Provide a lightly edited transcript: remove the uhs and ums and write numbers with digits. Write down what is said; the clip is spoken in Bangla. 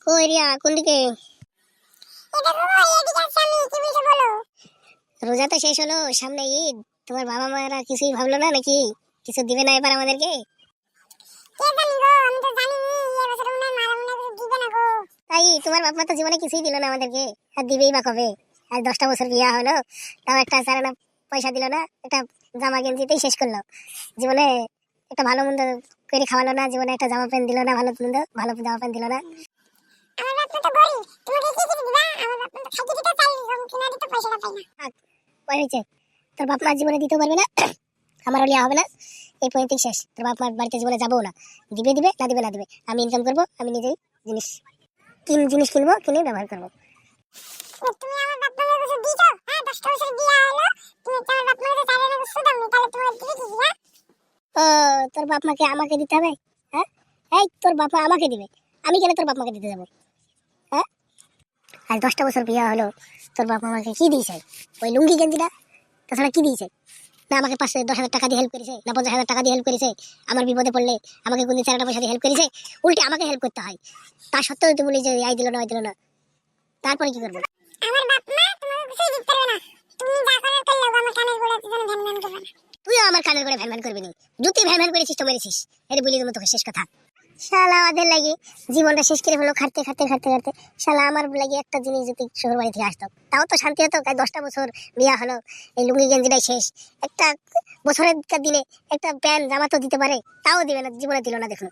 কই রিয়া কোন দিকে? রোজা তো শেষ হলো, সামনে ঈদ। তোমার বাবা মারা কিছুই ভাবলো না নাকি? কিছু দিবে না এবার আমাদেরকে? তাই তোমার বাপ মা তো জীবনে কিছুই দিল না আমাদেরকে, আর দিবেই বা কবে? আর 10টা বছর বিয়া হলো, তাও একটা চারানা পয়সা দিল না, একটা জামা গেঞ্জিতেই শেষ করলো। জীবনে একটা ভালো মন্দ করে খাওয়ালো না, জীবনে একটা জামা প্যান্ট দিল না, ভালো মন্দ ভালো জামা প্যান্ট দিল না। কয় হয়েছে? তোর বাপ মা জীবনে দিতেও পারবে না, আমারও লিয়া হবে না। এই পয়েন্টই শেষ। তোর বাপ মার বাড়িতে জীবনে যাবো না। দিবে দিবে, না দিবে না দিবে। আমি ইনকাম করবো, আমি নিজেই জিনিস জিনিস কিনবো, কিনে ব্যবহার করবো। তুমি আমার বাপ মায়ের কাছে দিছো? হ্যাঁ, 10টা বছর বিয়ে হলো, তুমি তো আমার বাপ মায়ের কাছে চাইলে না, কিছু দাও নি, তাহলে তোমার দিবে কি? হ্যাঁ, ও, তোর বাপ মাকে আমাকে দিতে হবে? হ্যাঁ, এই তোর বাপ মা আমাকে দিবে, আমি কেন তোর বাপ মাকে দিতে যাবো? হ্যাঁ, আজ 10টা বছর বিয়ে হলো, তোর বাপ মা আমাকে কি দিয়েছে? ওই লুঙ্গি গেঞ্জিটা, তাছাড়া কি দিয়েছে? না আমাকে 5-10 হাজার টাকা দিয়ে হেল্প করেছে, না 50,000 টাকা দিয়ে হেল্প করেছে? আমার বিপদে পড়লে আমাকে কোনদিন 4টা পয়সা দিয়ে হেল্প করেছে? উল্টে আমাকে হেল্প করতে হয়। তা সত্ত্বেও তুই বলি যে আই দিল না, আই দিল না। তারপরে কি করবো? আমার বাপ মা তোমাকে কিছুই দিতে পারবে না। তুমি যা করার করলে, আমার কানের গোড়াতে যেন ভ্যান ভ্যান করবে না। তুইও আমার কানের করে ভ্যান ভ্যান করবি নি। জুতি ভ্যান ভ্যান করেছিস তো মেরেছিস। এরে বলি তোমার তোকে শেষ কথা। শালা আমাদের লাগি জীবনটা শেষ করে হলো, খাটতে খাটতে খাটতে খাটতে। শালা আমার লাগি একটা জিনিস যদি শহর বাড়ি থেকে আসতো, তাও তো শান্তি হতো। 10টা বছর বিয়া হলো, এই লুঙ্গি গেঞ্জিটাই শেষ। একটা বছরের দিনে একটা প্যান্ট জামা তো দিতে পারে, তাও দিবে না, জীবনে দিল না, দেখলো।